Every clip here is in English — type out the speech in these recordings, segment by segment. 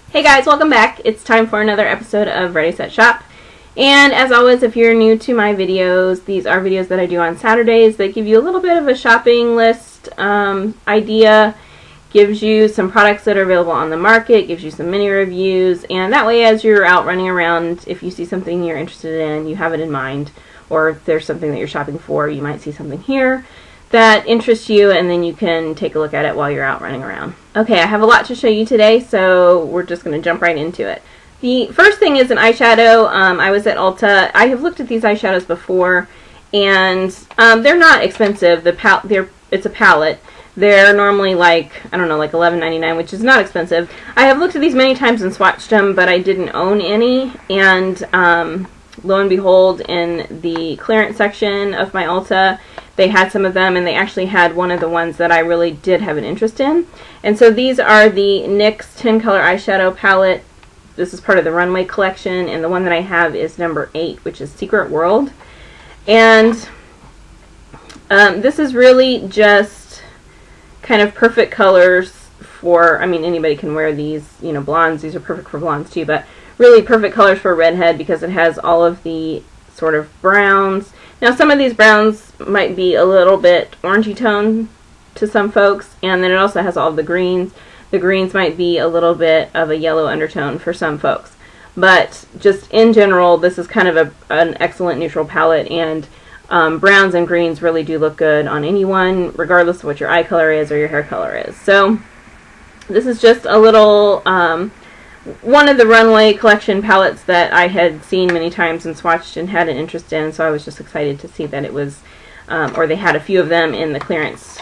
Hey guys, welcome back. It's time for another episode of Ready Set Shop. And as always, if you're new to my videos, these are videos that I do on Saturdays that give you a little bit of a shopping list idea, gives you some products that are available on the market, gives you some mini reviews, and that way as you're out running around, if you see something you're interested in, you have it in mind, or if there's something that you're shopping for, you might see something here that interests you, and then you can take a look at it while you're out running around. Okay, I have a lot to show you today, so we're just going to jump right into it. The first thing is an eyeshadow. I was at Ulta. I have looked at these eyeshadows before, and they're not expensive. It's a palette. They're normally like, I don't know, like $11.99, which is not expensive. I have looked at these many times and swatched them, but I didn't own any, and lo and behold, in the clearance section of my Ulta, they had some of them, and they actually had one of the ones that I really did have an interest in. And so these are the NYX 10 color eyeshadow palette. This is part of the Runway collection, and the one that I have is number 8, which is Secret World. And this is really just kind of perfect colors for, I mean, anybody can wear these, you know, blondes. These are perfect for blondes too, but really perfect colors for a redhead because it has all of the sort of browns. Now some of these browns might be a little bit orangey tone to some folks, and then it also has all of the greens. The greens might be a little bit of a yellow undertone for some folks. But just in general, this is kind of an excellent neutral palette, and browns and greens really do look good on anyone, regardless of what your eye color is or your hair color is. So this is just a little one of the Runway collection palettes that I had seen many times and swatched and had an interest in, so I was just excited to see that it was, or they had a few of them in the clearance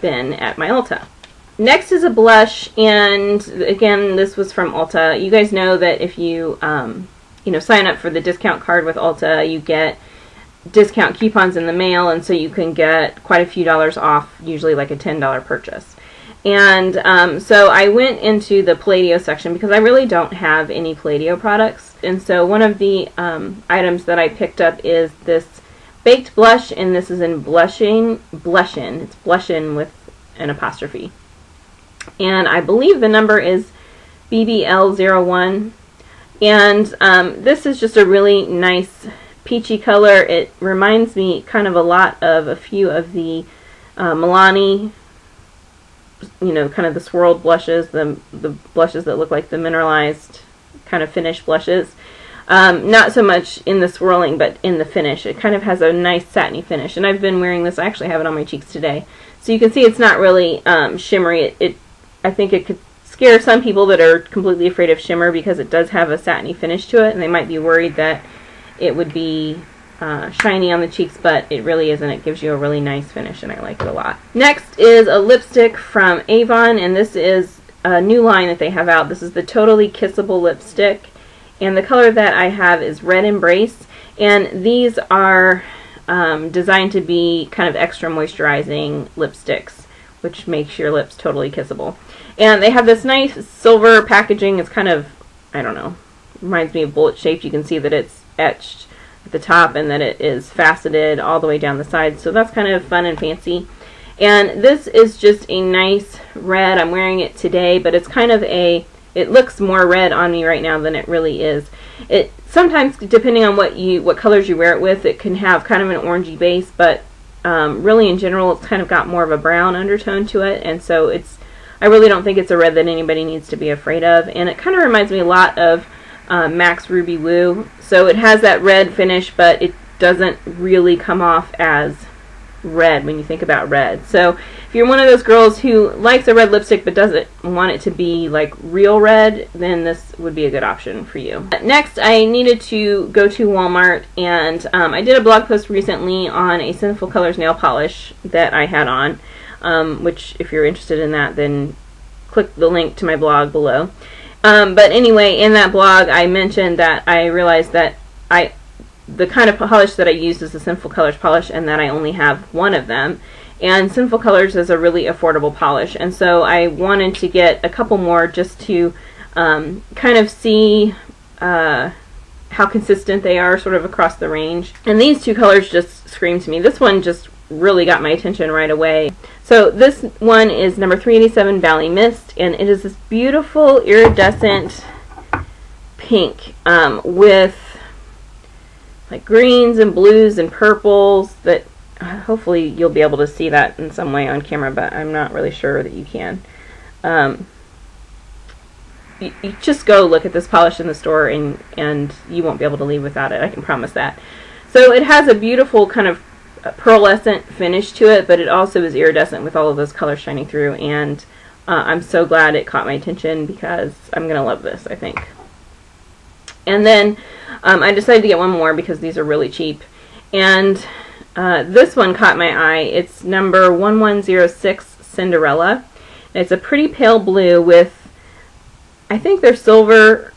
bin at my Ulta. Next is a blush, and again, this was from Ulta. You guys know that if you, you know, sign up for the discount card with Ulta, you get discount coupons in the mail, and so you can get quite a few dollars off, usually like a $10 purchase. And so I went into the Palladio section because I really don't have any Palladio products. And so one of the items that I picked up is this baked blush, and this is in Blushin'. It's Blushin' with an apostrophe. And I believe the number is BBL01. And this is just a really nice peachy color. It reminds me kind of a lot of a few of the Milani, you know, kind of the swirled blushes, the blushes that look like the mineralized kind of finish blushes. Not so much in the swirling, but in the finish. It kind of has a nice satiny finish, and I've been wearing this. I actually have it on my cheeks today. So you can see it's not really shimmery. I think it could scare some people that are completely afraid of shimmer because it does have a satiny finish to it, and they might be worried that it would be shiny on the cheeks, but it really isn't. It gives you a really nice finish, and I like it a lot. Next is a lipstick from Avon, and this is a new line that they have out. This is the Totally Kissable lipstick, and the color that I have is Red Embrace, and these are designed to be kind of extra moisturizing lipsticks, which makes your lips totally kissable. And they have this nice silver packaging. It's kind of, I don't know, reminds me of bullet shaped. You can see that it's etched at the top and that it is faceted all the way down the sides, so that's kind of fun and fancy. And this is just a nice red. I'm wearing it today, but it's kind of a, it looks more red on me right now than it really is. It sometimes, depending on what colors you wear it with, it can have kind of an orangey base, but really in general it's kind of got more of a brown undertone to it, and so it's, I really don't think it's a red that anybody needs to be afraid of. And it kind of reminds me a lot of MAC's Ruby Woo. So it has that red finish, but it doesn't really come off as red when you think about red. So if you're one of those girls who likes a red lipstick but doesn't want it to be like real red, then this would be a good option for you. Next, I needed to go to Walmart, and I did a blog post recently on a Sinful Colors nail polish that I had on, which if you're interested in that, then click the link to my blog below. But anyway, in that blog I mentioned that I realized that the kind of polish that I use is the Sinful Colors polish, and that I only have one of them. And Sinful Colors is a really affordable polish, and so I wanted to get a couple more just to kind of see how consistent they are sort of across the range. And these two colors just scream to me. This one just really got my attention right away. So this one is number 387 Valley Mist, and it is this beautiful iridescent pink with like greens and blues and purples that hopefully you'll be able to see that in some way on camera, but I'm not really sure that you can. You just go look at this polish in the store and you won't be able to leave without it, I can promise that. So it has a beautiful kind of pearlescent finish to it, but it also is iridescent with all of those colors shining through, and I'm so glad it caught my attention because I'm going to love this, I think. And then I decided to get one more because these are really cheap, and this one caught my eye. It's number 1106 Cinderella. It's a pretty pale blue with, I think they're silver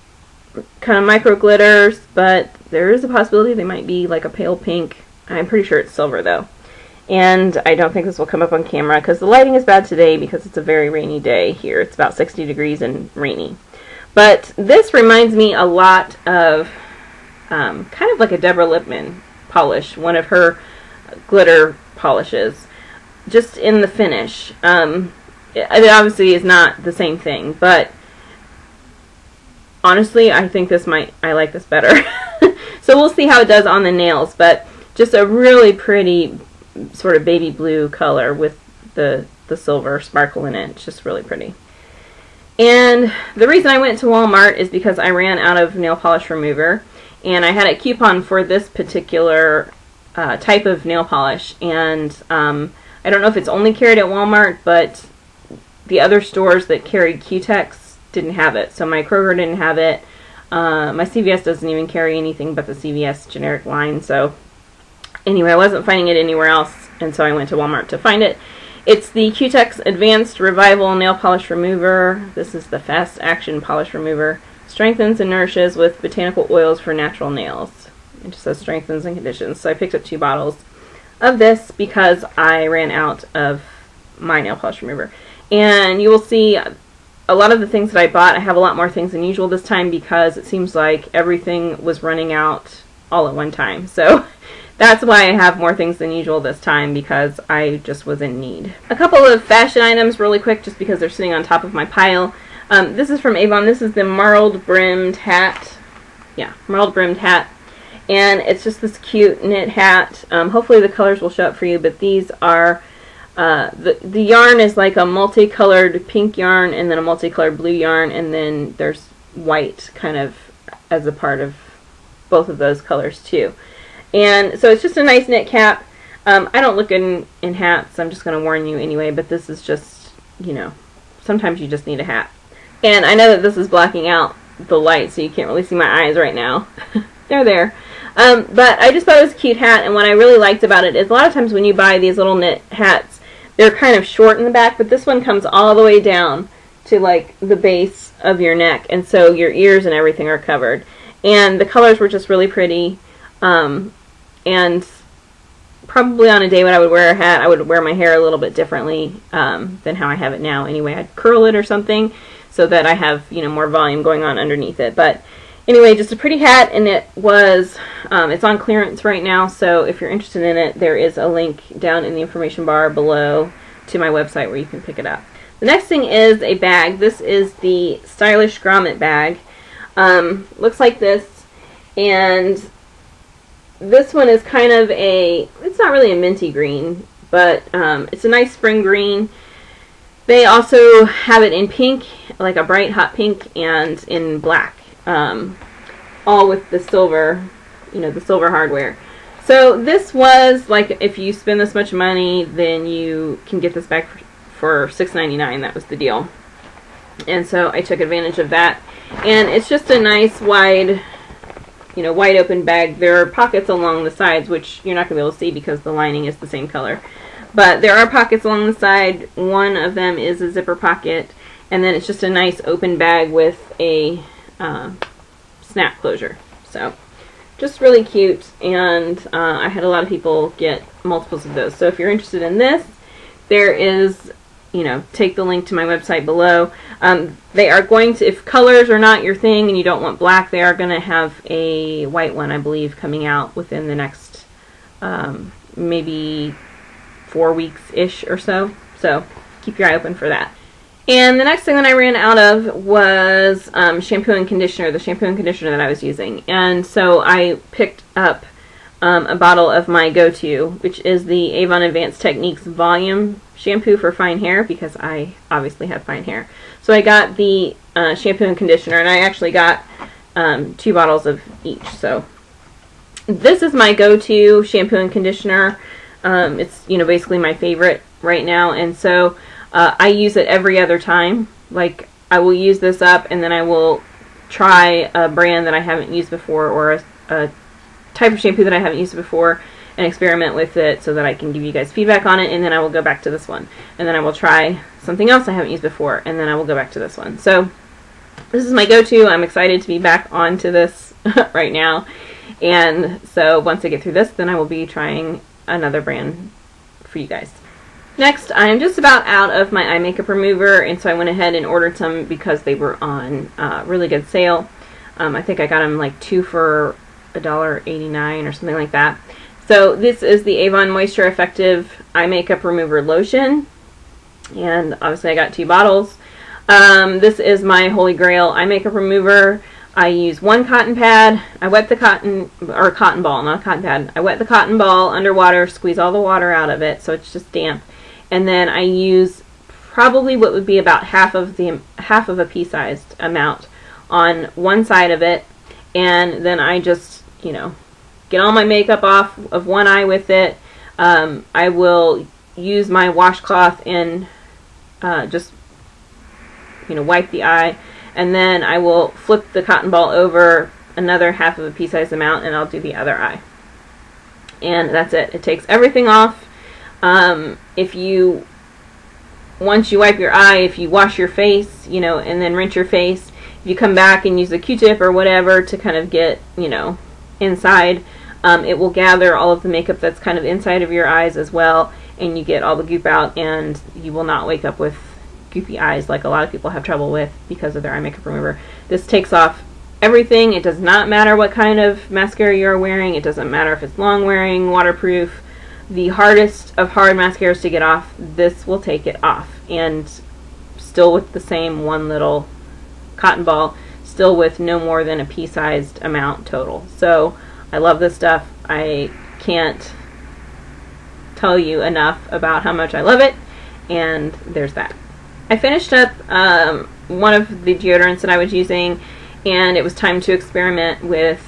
kind of micro glitters, but there is a possibility they might be like a pale pink. I'm pretty sure it's silver though. And I don't think this will come up on camera because the lighting is bad today because it's a very rainy day here. It's about 60 degrees and rainy. But this reminds me a lot of kind of like a Deborah Lippmann polish, one of her glitter polishes, just in the finish. It obviously is not the same thing, but honestly, I think I like this better. So we'll see how it does on the nails, but just a really pretty sort of baby blue color with the silver sparkle in it. It's just really pretty. And the reason I went to Walmart is because I ran out of nail polish remover, and I had a coupon for this particular type of nail polish, and I don't know if it's only carried at Walmart, but the other stores that carried Q-Tex didn't have it. So my Kroger didn't have it. My CVS doesn't even carry anything but the CVS generic line. So anyway, I wasn't finding it anywhere else, and so I went to Walmart to find it. It's the Q-Tex Advanced Revival Nail Polish Remover. This is the Fast Action Polish Remover. Strengthens and nourishes with botanical oils for natural nails. It just says strengthens and conditions. So I picked up 2 bottles of this because I ran out of my nail polish remover. And you will see a lot of the things that I bought, I have a lot more things than usual this time because it seems like everything was running out all at one time. So that's why I have more things than usual this time, because I just was in need. A couple of fashion items really quick just because they're sitting on top of my pile. This is from Avon. This is the marled brimmed hat. Yeah, marled brimmed hat. And it's just this cute knit hat. Hopefully the colors will show up for you, but these are the yarn is like a multicolored pink yarn and then a multicolored blue yarn, and then there's white kind of as a part of both of those colors too. And so it's just a nice knit cap. I don't look in hats, I'm just going to warn you anyway, but this is just, you know, sometimes you just need a hat. And I know that this is blocking out the light, so you can't really see my eyes right now. They're there. But I just thought it was a cute hat, and what I really liked about it is a lot of times when you buy these little knit hats, they're kind of short in the back, but this one comes all the way down to like the base of your neck, and so your ears and everything are covered. And the colors were just really pretty, and probably on a day when I would wear a hat, I would wear my hair a little bit differently than how I have it now. Anyway, I'd curl it or something so that I have, you know, more volume going on underneath it. But anyway, just a pretty hat, and it was, it's on clearance right now, so if you're interested in it, there is a link down in the information bar below to my website where you can pick it up. The next thing is a bag. This is the Stylish Grommet bag. Looks like this, and this one is kind of a, it's not really a minty green, but it's a nice spring green. They also have it in pink, like a bright hot pink, and in black. All with the silver, you know, the silver hardware. So this was like, if you spend this much money, then you can get this bag for $6.99. That was the deal. And so I took advantage of that. And it's just a nice wide, you know, wide open bag. There are pockets along the sides, which you're not going to be able to see because the lining is the same color. But there are pockets along the side. One of them is a zipper pocket. And then it's just a nice open bag with a snap closure. So just really cute, and I had a lot of people get multiples of those. So if you're interested in this, there is, you know, take the link to my website below. They are going to, if colors are not your thing and you don't want black, they are going to have a white one, I believe, coming out within the next maybe 4 weeks-ish or so. So keep your eye open for that. And the next thing that I ran out of was shampoo and conditioner, the shampoo and conditioner that I was using. And so I picked up a bottle of my go-to, which is the Avon Advanced Techniques Volume Shampoo for fine hair, because I obviously have fine hair. So I got the shampoo and conditioner, and I actually got 2 bottles of each. So this is my go-to shampoo and conditioner. It's, you know, basically my favorite right now, and so I use it every other time. Like, I will use this up, and then I will try a brand that I haven't used before, or a type of shampoo that I haven't used before, and experiment with it so that I can give you guys feedback on it, and then I will go back to this one. And then I will try something else I haven't used before, and then I will go back to this one. So this is my go-to. I'm excited to be back onto this right now. And so once I get through this, then I will be trying another brand for you guys. Next, I'm just about out of my eye makeup remover, and so I went ahead and ordered some because they were on really good sale. I think I got them like 2 for $1.89 or something like that. So this is the Avon Moisture Effective Eye Makeup Remover Lotion, and obviously I got 2 bottles. This is my holy grail eye makeup remover. I use 1 cotton pad. I wet the cotton ball, not a cotton pad. I wet the cotton ball underwater, squeeze all the water out of it so it's just damp. And then I use probably what would be about half of a pea-sized amount on one side of it, and then I just, you know, get all my makeup off of one eye with it. I will use my washcloth and just, you know, wipe the eye, and then I will flip the cotton ball over another half of a pea-sized amount, and I'll do the other eye. And that's it. It takes everything off. Once you wipe your eye, if you wash your face, you know, and then rinse your face, if you come back and use a Q-tip or whatever to kind of get, you know, inside, it will gather all of the makeup that's kind of inside of your eyes as well, and you get all the goop out, and you will not wake up with goopy eyes like a lot of people have trouble with because of their eye makeup remover. This takes off everything. It does not matter what kind of mascara you're wearing. It doesn't matter if it's long wearing, waterproof. The hardest of hard mascaras to get off, this will take it off, and still with the same one little cotton ball, still with no more than a pea-sized amount total. So I love this stuff. I can't tell you enough about how much I love it, and there's that. I finished up one of the deodorants that I was using, and it was time to experiment with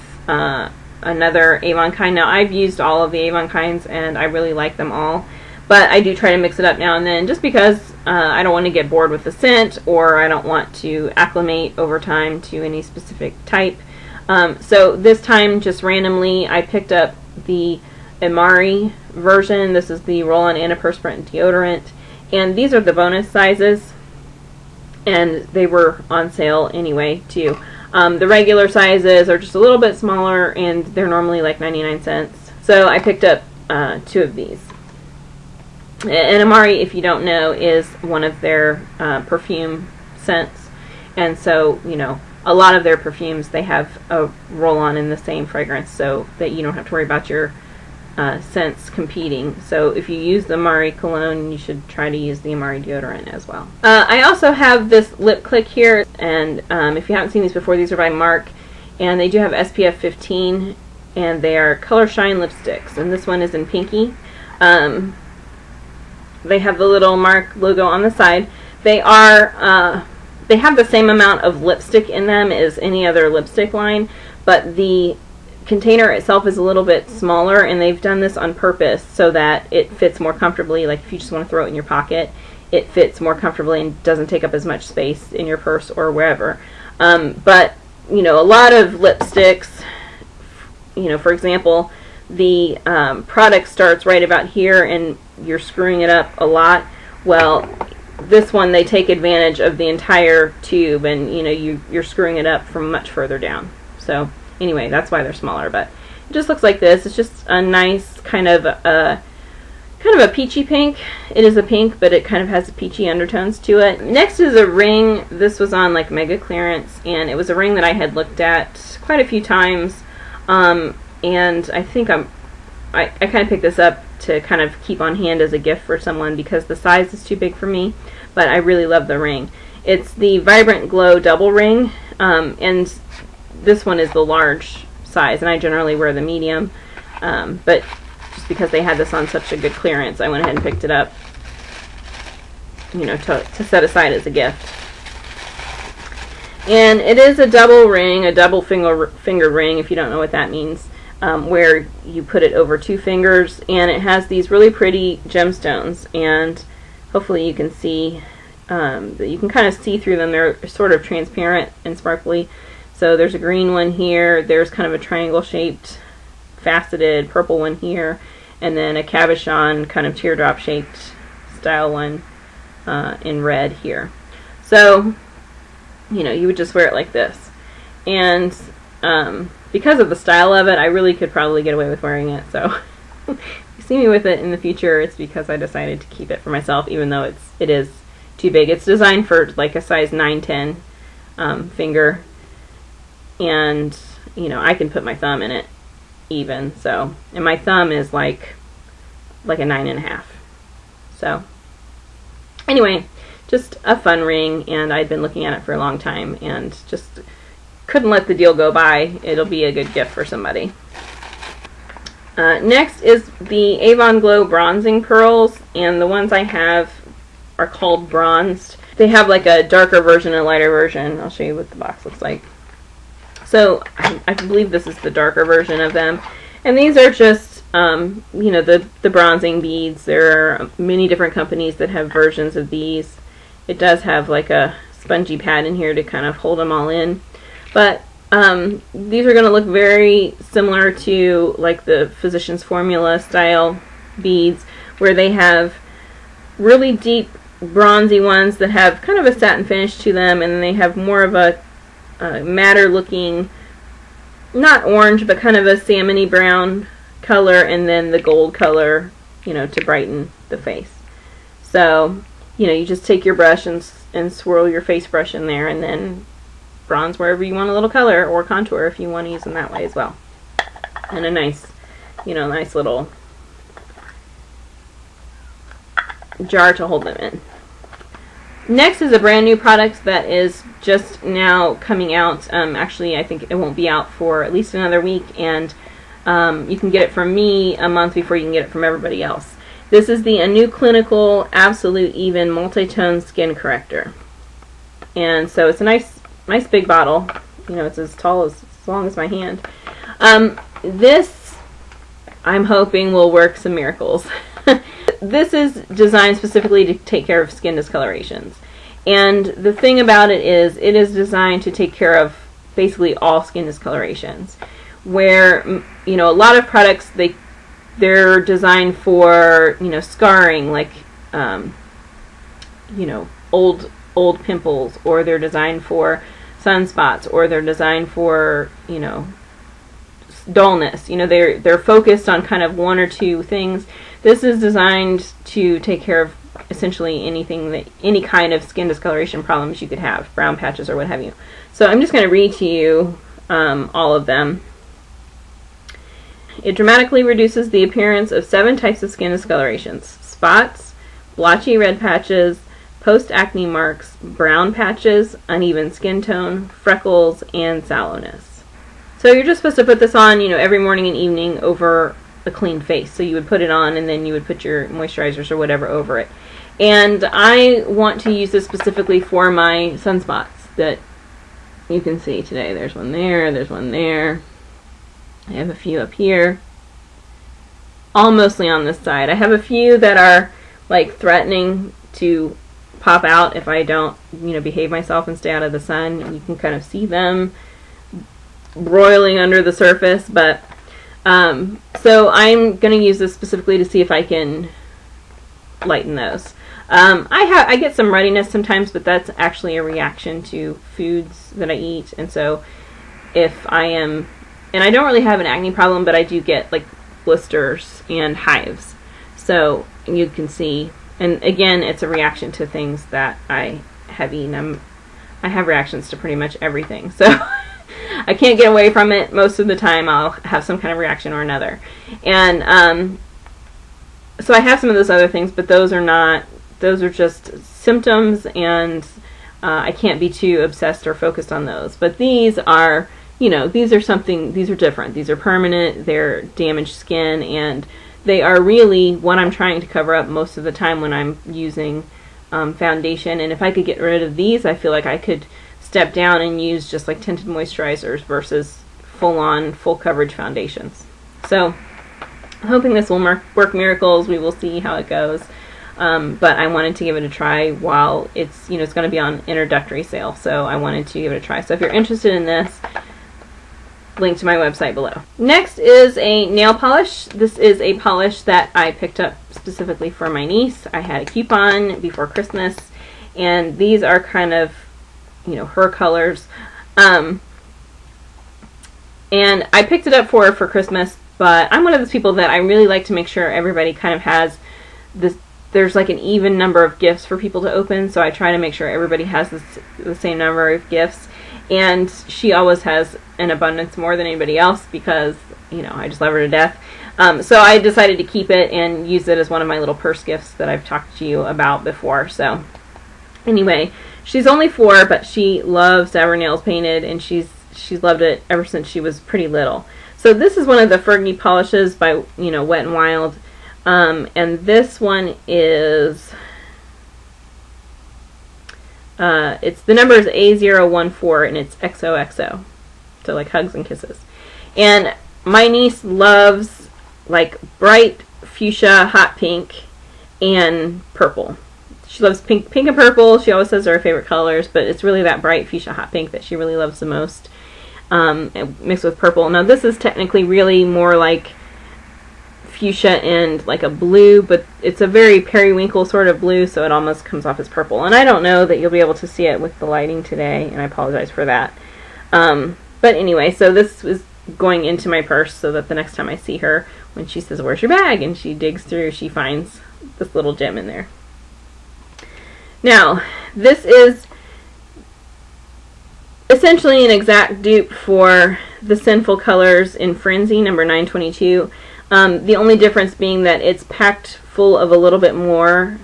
another Avon kind. Now, I've used all of the Avon kinds, and I really like them all, but I do try to mix it up now and then, just because I don't want to get bored with the scent, or I don't want to acclimate over time to any specific type. So this time, just randomly, I picked up the Amari version. This is the roll-on antiperspirant deodorant, and these are the bonus sizes, and they were on sale anyway too. The regular sizes are just a little bit smaller, and they're normally like 99 cents. So I picked up 2 of these. And Amari, if you don't know, is one of their perfume scents, and so, you know, a lot of their perfumes, they have a roll-on in the same fragrance, so that you don't have to worry about your scents competing. So if you use the Amari cologne, you should try to use the Amari deodorant as well. I also have this lip click here, and if you haven't seen these before, these are by Marc, and they do have SPF 15, and they are Color Shine lipsticks, and this one is in pinky. They have the little Marc logo on the side. They are they have the same amount of lipstick in them as any other lipstick line, but the container itself is a little bit smaller, and they've done this on purpose so that it fits more comfortably. Like if you just want to throw it in your pocket, it fits more comfortably and doesn't take up as much space in your purse or wherever. But, you know, a lot of lipsticks, you know, for example, the product starts right about here and you're screwing it up a lot. Well, this one, they take advantage of the entire tube, and, you know, you're screwing it up from much further down. So anyway, that's why they're smaller, but it just looks like this. It's just a nice kind of a peachy pink. It is a pink, but it kind of has peachy undertones to it. Next is a ring. This was on like mega clearance, and it was a ring that I had looked at quite a few times, and I think I kind of picked this up to kind of keep on hand as a gift for someone because the size is too big for me, but I really love the ring. It's the Vibrant Glow double ring, and this one is the large size, and I generally wear the medium, but just because they had this on such a good clearance, I went ahead and picked it up, you know, to set aside as a gift. And it is a double ring, a double finger ring, if you don't know what that means, where you put it over 2 fingers, and it has these really pretty gemstones, and hopefully you can see that you can kind of see through them. They're sort of transparent and sparkly. So there's a green one here, there's kind of a triangle shaped faceted purple one here, and then a cabochon kind of teardrop shaped style one in red here. So, you know, you would just wear it like this. And because of the style of it, I really could probably get away with wearing it. So if you see me with it in the future, it's because I decided to keep it for myself, even though it is too big. It's designed for like a size 9-10 finger, and you know, I can put my thumb in it even. So, and my thumb is like a 9.5. So anyway, just a fun ring, and I'd been looking at it for a long time and just couldn't let the deal go by. It'll be a good gift for somebody. Next is the Avon Glow bronzing pearls, and the ones I have are called bronzed. They have like a darker version and a lighter version. I'll show you what the box looks like. So I believe this is the darker version of them, and these are just you know, the bronzing beads. There are many different companies that have versions of these. It does have like a spongy pad in here to kind of hold them all in, but these are going to look very similar to like the Physicians Formula style beads, where they have really deep bronzy ones that have kind of a satin finish to them, and then they have more of a matter looking, not orange, but kind of a salmony brown color, and then the gold color, you know, to brighten the face. So, you know, you just take your brush and swirl your face brush in there, and then bronze wherever you want a little color, or contour if you want to use them that way as well. And a nice, you know, nice little jar to hold them in. Next is a brand new product that is just now coming out. Actually, I think it won't be out for at least another week, and you can get it from me a month before you can get it from everybody else. This is the New Clinical Absolute Even Multi-Tone Skin Corrector. And so it's a nice big bottle. You know, it's as long as my hand. This, I'm hoping, will work some miracles. This is designed specifically to take care of skin discolorations. And the thing about it is designed to take care of basically all skin discolorations. Where, you know, a lot of products, they're designed for, you know, scarring, like, you know, old pimples, or they're designed for sunspots, or they're designed for, you know, dullness. You know, they're focused on kind of one or two things. This is designed to take care of essentially any kind of skin discoloration problems you could have, brown patches or what have you. So I'm just going to read to you all of them. It dramatically reduces the appearance of 7 types of skin discolorations: spots, blotchy red patches, post-acne marks, brown patches, uneven skin tone, freckles, and sallowness. So you're just supposed to put this on, you know, every morning and evening over a clean face. So you would put it on, and then you would put your moisturizers or whatever over it. And I want to use this specifically for my sunspots that you can see today. There's one there, there's one there. I have a few up here, all mostly on this side. I have a few that are like threatening to pop out if I don't, you know, behave myself and stay out of the sun. And you can kind of see them broiling under the surface, but so I'm going to use this specifically to see if I can lighten those. I get some ruddiness sometimes, but that's actually a reaction to foods that I eat, and so if I am, and I don't really have an acne problem, but I do get like blisters and hives, so you can see, and again, it's a reaction to things that I have eaten. I have reactions to pretty much everything, so I can't get away from it. Most of the time I'll have some kind of reaction or another. And so I have some of those other things, but those are not, those are just symptoms, and I can't be too obsessed or focused on those. But these are, you know, these are something, these are different. These are permanent, they're damaged skin, and they are really what I'm trying to cover up most of the time when I'm using foundation. And if I could get rid of these, I feel like I could step down and use just like tinted moisturizers versus full-on, full coverage foundations. So I'm hoping this will work miracles. We will see how it goes. But I wanted to give it a try while it's, you know, it's going to be on introductory sale. So I wanted to give it a try. So if you're interested in this, link to my website below. Next is a nail polish. This is a polish that I picked up specifically for my niece. I had a coupon before Christmas, and these are kind of, you know, her colors. And I picked it up for her for Christmas, but I'm one of those people that I really like to make sure everybody kind of has this, there's like an even number of gifts for people to open, so I try to make sure everybody has the same number of gifts. And she always has an abundance more than anybody else because, you know, I just love her to death. So I decided to keep it and use it as one of my little purse gifts that I've talked to you about before. So anyway, she's only 4, but she loves to have her nails painted, and she's loved it ever since she was pretty little. So this is one of the Fergie polishes by, you know, Wet n Wild. And this one is... it's, the number is A014, and it's XOXO, so like hugs and kisses. And my niece loves like bright fuchsia, hot pink, and purple. She loves pink and purple. She always says they're her favorite colors, but it's really that bright fuchsia, hot pink that she really loves the most, mixed with purple. Now this is technically really more like fuchsia and like a blue, but it's a very periwinkle sort of blue, so it almost comes off as purple. And I don't know that you'll be able to see it with the lighting today, and I apologize for that. But anyway, so this is going into my purse so that the next time I see her, when she says, "Where's your bag?" and she digs through, she finds this little gem in there. Now, this is essentially an exact dupe for the Sinful Colors in Frenzy, number 922. The only difference being that it's packed full of a little bit more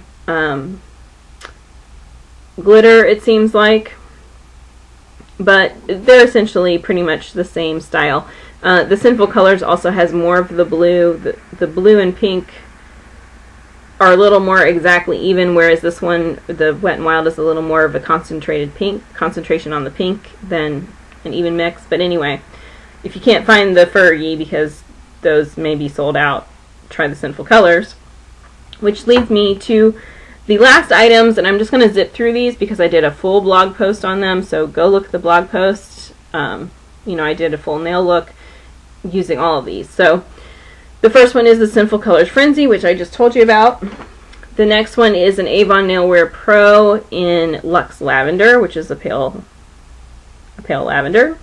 glitter, it seems like, but they're essentially pretty much the same style. The Sinful Colors also has more of the blue. The blue and pink are a little more exactly even, whereas this one, the Wet n Wild, is a little more of a concentrated pink, concentration on the pink than an even mix. But anyway, if you can't find the Fergie because those may be sold out, try the Sinful Colors. Which leads me to the last items, and I'm just going to zip through these because I did a full blog post on them, so go look at the blog post. You know, I did a full nail look using all of these. So the first one is the Sinful Colors Frenzy, which I just told you about. The next one is an Avon Nailwear Pro in Luxe Lavender, which is a pale lavender.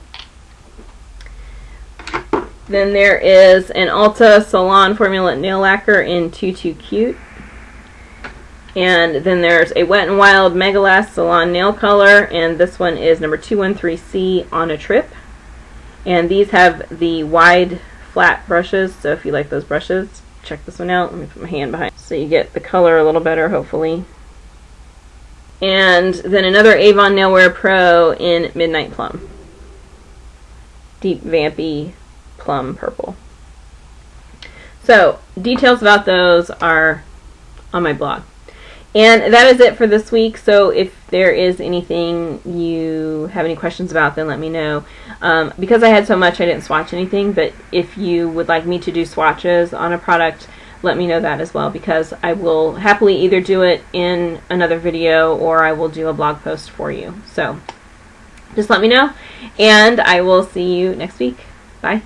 Then there is an Ulta Salon Formula Nail Lacquer in Too Cute. And then there's a Wet n Wild Mega Last Salon Nail Color, and this one is number 213C On a Trip. And these have the wide flat brushes, so if you like those brushes, check this one out. Let me put my hand behind so you get the color a little better, hopefully. And then another Avon Nailwear Pro in Midnight Plum. Deep vampy plum purple. So details about those are on my blog. And that is it for this week. So if there is anything you have any questions about, then let me know. Because I had so much, I didn't swatch anything, but if you would like me to do swatches on a product, let me know that as well, because I will happily either do it in another video or I will do a blog post for you. So just let me know, and I will see you next week. Bye.